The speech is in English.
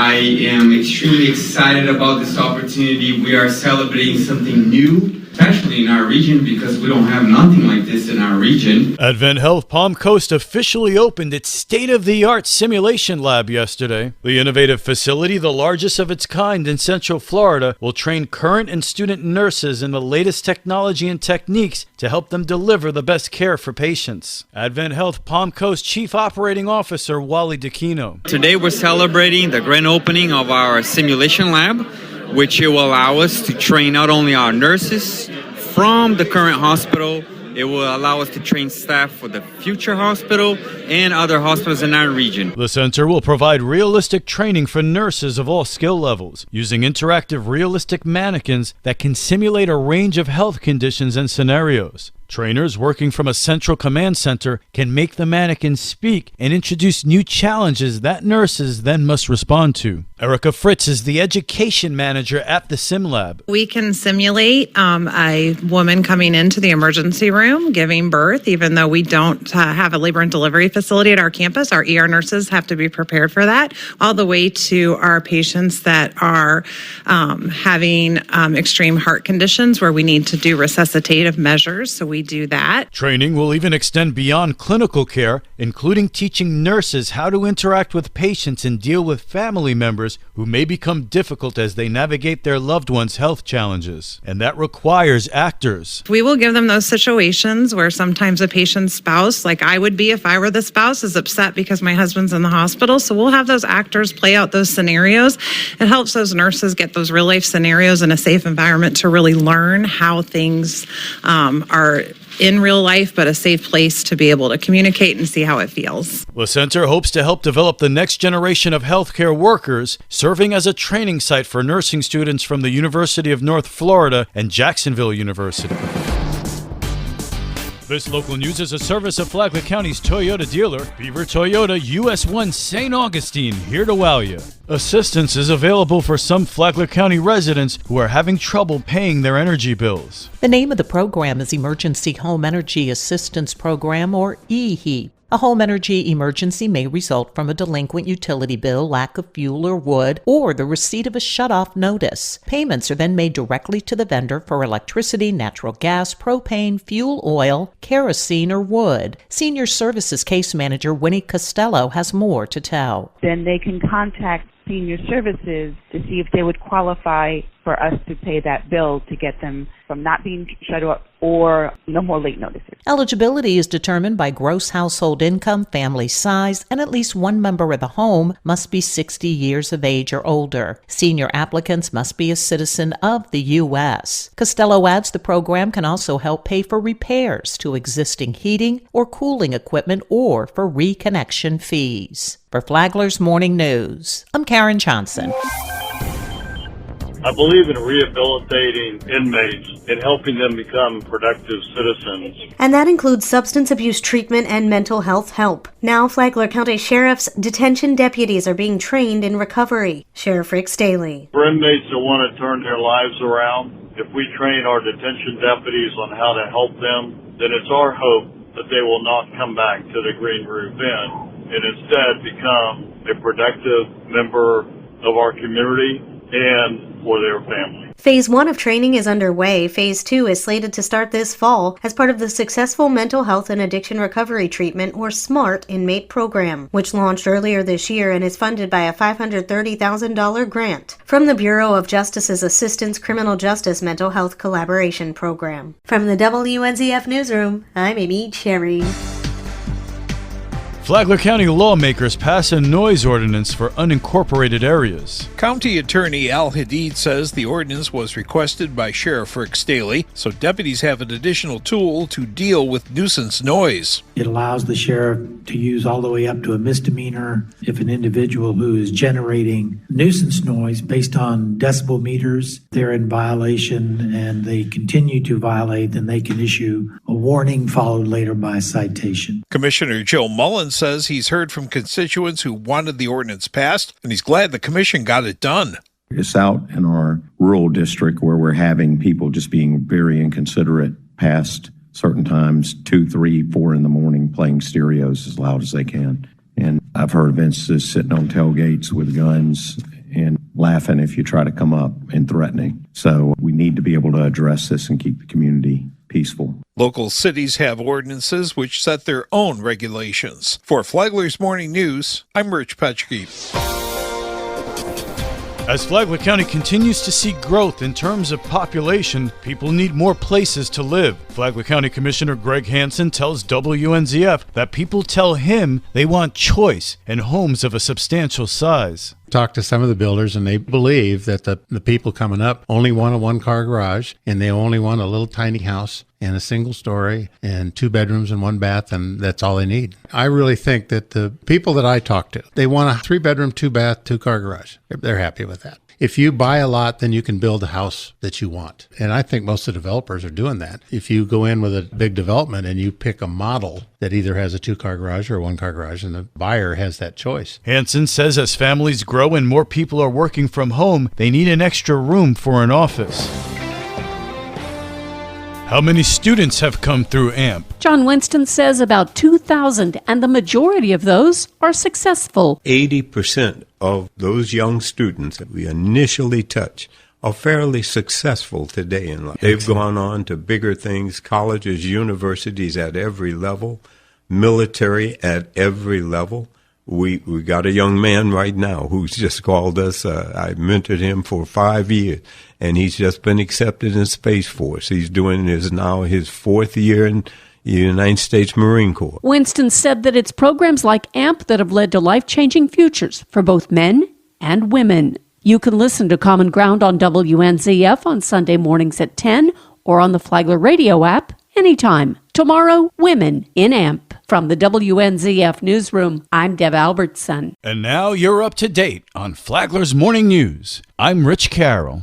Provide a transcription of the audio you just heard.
I am extremely excited about this opportunity. We are celebrating something new, especially in our region, because we don't have nothing like this in our region. AdventHealth Palm Coast officially opened its state-of-the-art simulation lab yesterday. The innovative facility, the largest of its kind in Central Florida, will train current and student nurses in the latest technology and techniques to help them deliver the best care for patients. AdventHealth Palm Coast Chief Operating Officer Wally DeCino. Today we're celebrating the grand opening of our simulation lab, which will allow us to train not only our nurses from the current hospital, it will allow us to train staff for the future hospital and other hospitals in our region. The center will provide realistic training for nurses of all skill levels, using interactive realistic mannequins that can simulate a range of health conditions and scenarios. Trainers working from a central command center can make the mannequins speak and introduce new challenges that nurses then must respond to. Erica Fritz is the education manager at the Sim Lab. We can simulate a woman coming into the emergency room giving birth, even though we don't have a labor and delivery facility at our campus. Our ER nurses have to be prepared for that, all the way to our patients that are having extreme heart conditions where we need to do resuscitative measures. So we do that. Training will even extend beyond clinical care, including teaching nurses how to interact with patients and deal with family members who may become difficult as they navigate their loved ones' health challenges. And that requires actors. We will give them those situations where sometimes a patient's spouse, like I would be if I were the spouse, is upset because my husband's in the hospital. So we'll have those actors play out those scenarios. It helps those nurses get those real life scenarios in a safe environment to really learn how things are in real life, but a safe place to be able to communicate and see how it feels. The center hopes to help develop the next generation of healthcare workers, serving as a training site for nursing students from the University of North Florida and Jacksonville University. This local news is a service of Flagler County's Toyota dealer, Beaver Toyota US 1 St. Augustine, here to wow you. Assistance is available for some Flagler County residents who are having trouble paying their energy bills. The name of the program is Emergency Home Energy Assistance Program, or EHEAP. A home energy emergency may result from a delinquent utility bill, lack of fuel or wood, or the receipt of a shutoff notice. Payments are then made directly to the vendor for electricity, natural gas, propane, fuel oil, kerosene, or wood. Senior Services Case Manager Winnie Costello has more to tell. Then they can contact Senior Services to see if they would qualify for us to pay that bill to get them from not being shut off or no more late notices. Eligibility is determined by gross household income, family size, and at least one member of the home must be 60 years of age or older. Senior applicants must be a citizen of the U.S. Costello adds the program can also help pay for repairs to existing heating or cooling equipment or for reconnection fees. For Flagler's Morning News, I'm Karen Johnson. I believe in rehabilitating inmates and helping them become productive citizens. And that includes substance abuse treatment and mental health help. Now, Flagler County Sheriff's detention deputies are being trained in recovery. Sheriff Rick Staley. For inmates that want to turn their lives around, if we train our detention deputies on how to help them, then it's our hope that they will not come back to the Green Roof Inn and instead become a productive member of our community and for their family. Phase 1 of training is underway. Phase 2 is slated to start this fall as part of the Successful Mental Health and Addiction Recovery Treatment, or SMART, inmate program, which launched earlier this year and is funded by a $530,000 grant from the Bureau of Justice's Assistance Criminal Justice Mental Health Collaboration Program. From the WNZF Newsroom, I'm Amy Cherry. Flagler County lawmakers pass a noise ordinance for unincorporated areas. County Attorney Al Hadid says the ordinance was requested by Sheriff Rick Staley, so deputies have an additional tool to deal with nuisance noise. It allows the sheriff to use all the way up to a misdemeanor if an individual who is generating nuisance noise based on decibel meters, they're in violation and they continue to violate, then they can issue a warning followed later by a citation. Commissioner Joe Mullins says he's heard from constituents who wanted the ordinance passed, and he's glad the commission got it done. It's out in our rural district where we're having people just being very inconsiderate past certain times, 2, 3, 4 in the morning, playing stereos as loud as they can. And I've heard of instances sitting on tailgates with guns laughing if you try to come up and threatening. So we need to be able to address this and keep the community peaceful. Local cities have ordinances which set their own regulations. For Flagler's Morning News, I'm Rich Petschke. As Flagler County continues to see growth in terms of population, people need more places to live. Flagler County Commissioner Greg Hansen tells WNZF that people tell him they want choice and homes of a substantial size. Talked to some of the builders, and they believe that the people coming up only want a one-car garage, and they only want a little tiny house and a single story and 2 bedrooms and 1 bath, and that's all they need. I really think that the people that I talk to, they want a 3-bedroom, 2-bath, 2-car garage. They're happy with that. If you buy a lot, then you can build a house that you want. And I think most of the developers are doing that. If you go in with a big development and you pick a model that either has a 2-car garage or a 1-car garage, and the buyer has that choice. Hansen says as families grow and more people are working from home, they need an extra room for an office. How many students have come through AMP? John Winston says about 2,000, and the majority of those are successful. 80% of those young students that we initially touch are fairly successful today in life. They've gone on to bigger things, colleges, universities at every level, military at every level. We got a young man right now who's just called us. I mentored him for 5 years, and he's just been accepted in Space Force. He's doing his 4th year in the United States Marine Corps. Winston said that it's programs like AMP that have led to life-changing futures for both men and women. You can listen to Common Ground on WNZF on Sunday mornings at 10 or on the Flagler radio app anytime. Tomorrow, Women in AMP. From the WNZF Newsroom, I'm Deb Albertson. And now you're up to date on Flagler's Morning News. I'm Rich Carroll.